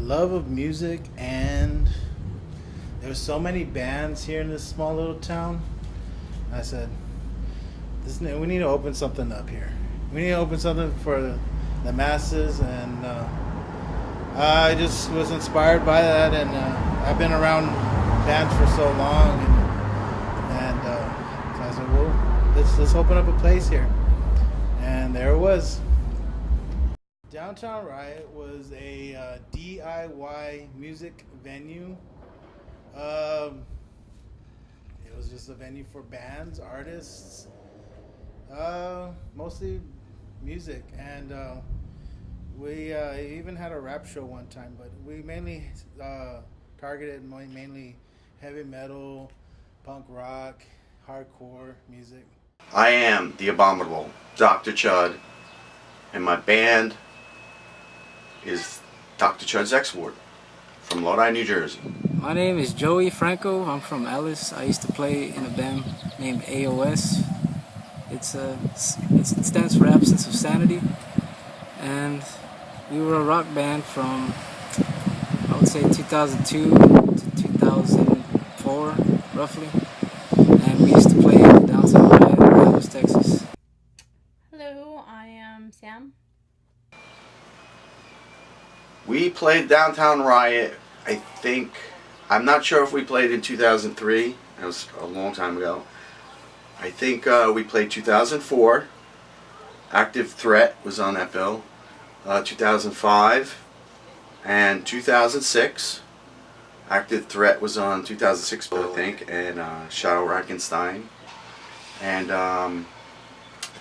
love of music, and there's so many bands here in this small little town. I said, we need to open something up here. We need to open something for the masses, and I just was inspired by that, and I've been around bands for so long, and so I said, well, let's open up a place here, and there it was. Downtown Riot was a DIY music venue. It was just a venue for bands, artists, mostly music, and we even had a rap show one time, but we mainly targeted mainly heavy metal, punk rock, hardcore music. I am the abominable Dr. Chud, and my band is Dr. Chud's X-Ward from Lodi, New Jersey. My name is Joey Franco. I'm from Alice. I used to play in a band named AOS. It stands for Absence of Sanity, and we were a rock band from, I would say, 2002 to 2004, roughly. And we used to play in downtown Riot in Dallas, Texas. Hello, I am Sam. We played Downtown Riot, I think, I'm not sure if we played in 2003, that was a long time ago. I think we played 2004, Active Threat was on that bill, 2005, and 2006. Active Threat was on 2006, I think, and Shadow Rackenstein. And I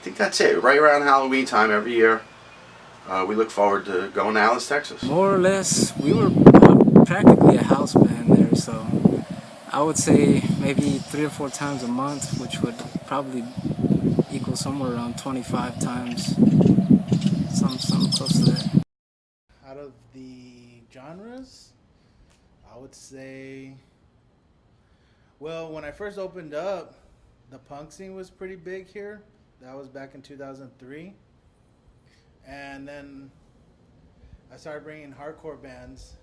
think that's it, right around Halloween time every year. We look forward to going to Alice, Texas. More or less, we were practically a house band there, so I would say maybe 3 or 4 times a month, which would probably equal somewhere around 25 times, something close to that. Out of the genres, I would say, well, when I first opened up, the punk scene was pretty big here. That was back in 2003. And then I started bringing hardcore bands,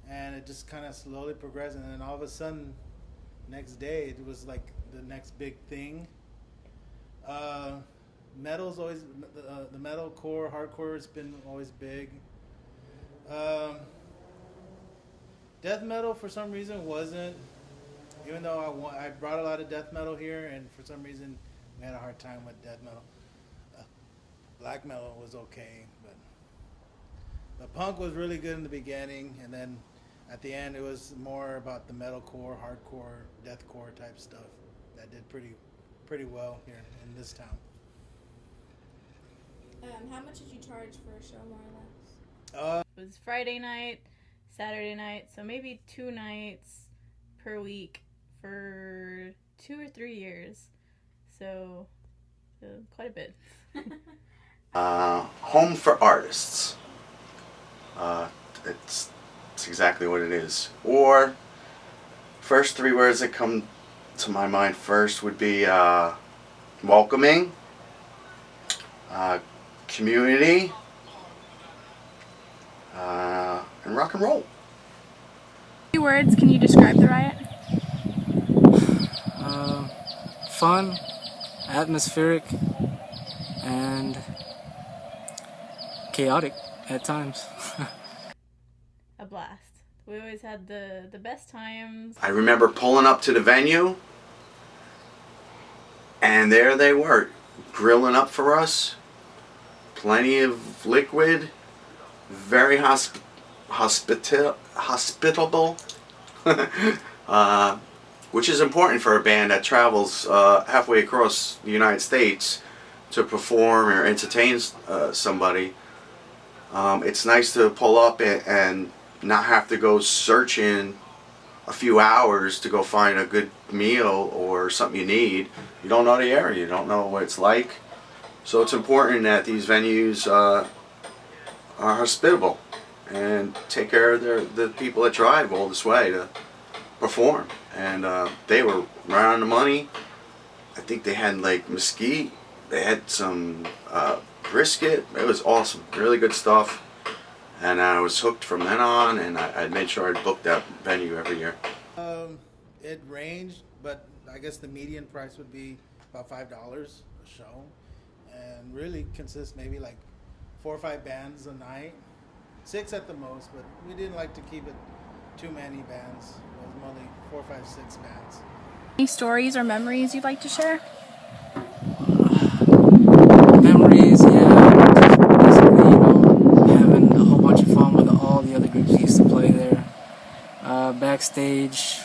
and it just kind of slowly progressed. And then all of a sudden, next day, it was like the next big thing. Metal's always, the metalcore, hardcore has been always big. Death metal, for some reason, wasn't. Even though I brought a lot of death metal here, and for some reason, we had a hard time with death metal. Black metal was okay, but the punk was really good in the beginning, and then at the end it was more about the metalcore, hardcore, deathcore type stuff that did pretty well here in this town. How much did you charge for a show, more or less? It was Friday night, Saturday night, so maybe 2 nights per week for 2 or 3 years. So quite a bit. Home for artists. It's exactly what it is. Or, first 3 words that come to my mind first would be welcoming, community, and rock and roll. 3 words, can you describe the Riot? Fun, atmospheric, and chaotic at times. A blast. We always had the best times. I remember pulling up to the venue, and there they were, grilling up for us. Plenty of liquid, very hospitable, which is important for a band that travels halfway across the United States to perform or entertain somebody. It's nice to pull up and not have to go searching a few hours to go find a good meal or something you need. You don't know the area, you don't know what it's like. So it's important that these venues are hospitable and take care of the people that drive all this way to perform. And they were right on the money. I think they had like mesquite, they had some brisket. It was awesome, really good stuff. and I was hooked from then on, and I made sure I booked that venue every year. It ranged, but I guess the median price would be about $5 a show, and really consists maybe like 4 or 5 bands a night, 6 at the most. But we didn't like to keep it too many bands. It was only 4, 5, 6 bands. Any stories or memories you'd like to share? Memories, yeah. Basically, having a whole bunch of fun with all the other groups we used to play there. Backstage,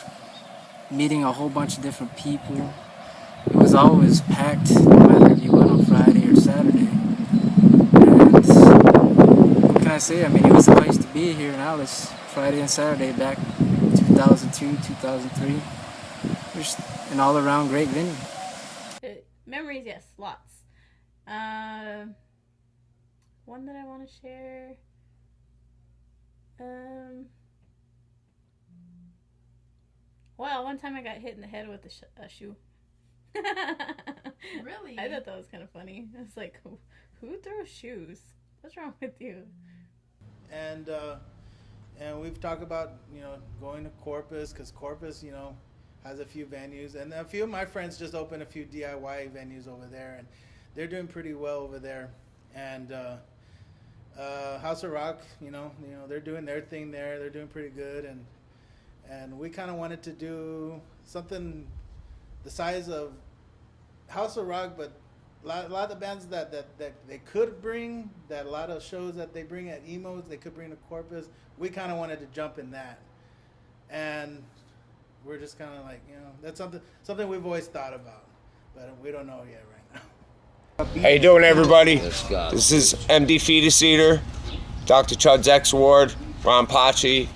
meeting a whole bunch of different people. It was always packed, no matter if you went on Friday or Saturday. And what can I say? I mean, it was a place to be here in Alice, Friday and Saturday back in 2002, 2003. Just an all-around great venue. Memories, yes, lots. One that I want to share. Well, one time I got hit in the head with a shoe. Really? I thought that was kind of funny. I was like, who throws shoes? What's wrong with you? And we've talked about going to Corpus, because Corpus has a few venues, and a few of my friends just opened a few DIY venues over there, and they're doing pretty well over there. And House of Rock, they're doing their thing there. They're doing pretty good, and we kind of wanted to do something the size of House of Rock, but a lot of the bands that they could bring, that a lot of shows that they bring at Emos, they could bring to Corpus. We kind of wanted to jump in that, and we're just kind of like, that's something we've always thought about, but we don't know yet right now. How you doing, everybody? This is MD Fetus Eater, Dr. Chud's ex-ward, Ron Pachi,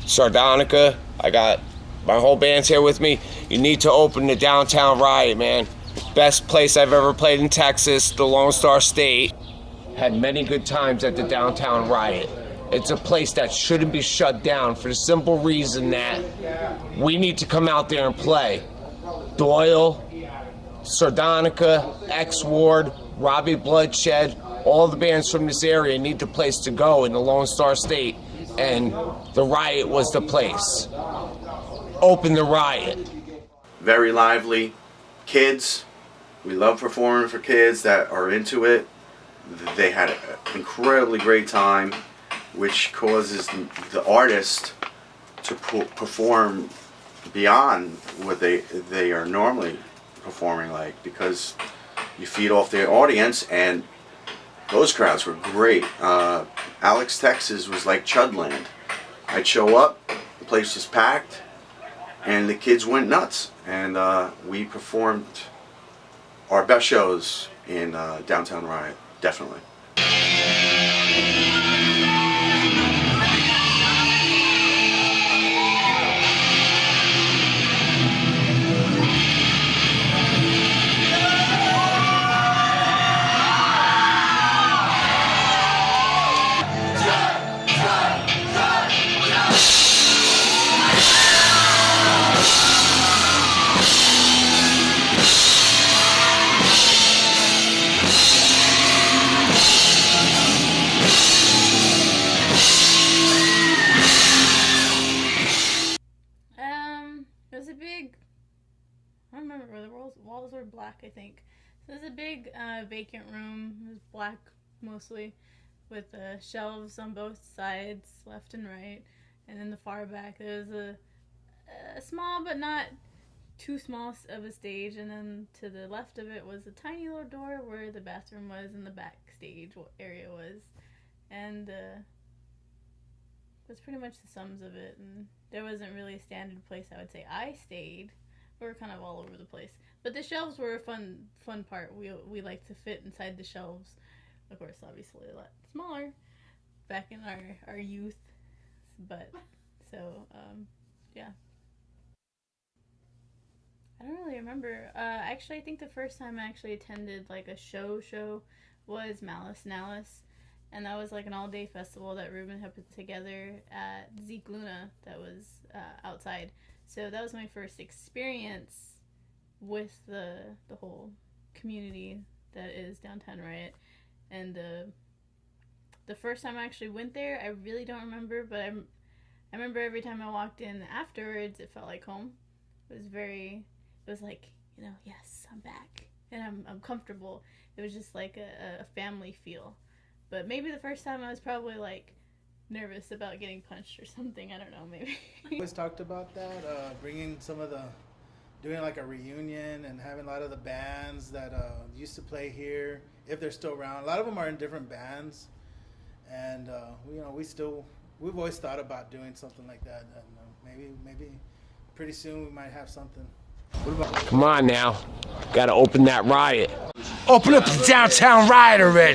Sardonica. I got my whole band's here with me. You need to open the Downtown Riot, man. Best place I've ever played in Texas, the Lone Star State. Had many good times at the Downtown Riot. It's a place that shouldn't be shut down for the simple reason that we need to come out there and play. Doyle, Sardonica, X-Ward, Robbie Bloodshed, all the bands from this area need a place to go in the Lone Star State, and the Riot was the place. Open the Riot. Very lively. Kids, we love performing for kids that are into it. They had an incredibly great time, which causes the artist to perform beyond what they are normally performing like, because you feed off their audience, and those crowds were great. Alex, Texas was like Chudland. I'd show up, the place was packed, and the kids went nuts, and we performed our best shows in Downtown Riot, definitely. It was a big, I don't remember, the walls were black, I think. So it was a big vacant room. It was black mostly, with shelves on both sides, left and right. And in the far back there was a small but not too small of a stage, and then to the left of it was a tiny little door where the bathroom was and the backstage area was. And that's pretty much the sums of it. And there wasn't really a standard place I would say I stayed. We were kind of all over the place. But the shelves were a fun part. We liked to fit inside the shelves. Of course, obviously a lot smaller back in our youth. But, so, yeah. I don't really remember. Actually, I think the first time I actually attended like a show was Malice Nalice. And that was like an all-day festival that Ruben had put together at Zeke Luna that was outside. So that was my first experience with the whole community that is Downtown Riot. And the first time I actually went there, I really don't remember, but I remember every time I walked in afterwards, it felt like home. It was like, you know, yes, I'm back and I'm comfortable. It was just like a family feel. But maybe the first time I was probably like nervous about getting punched or something. I don't know, maybe. We always talked about that, bringing doing like a reunion and having a lot of the bands that used to play here, if they're still around. A lot of them are in different bands, and you know, we've always thought about doing something like that. And maybe pretty soon we might have something. Come on now. Gotta open that riot. Open up the downtown riot already.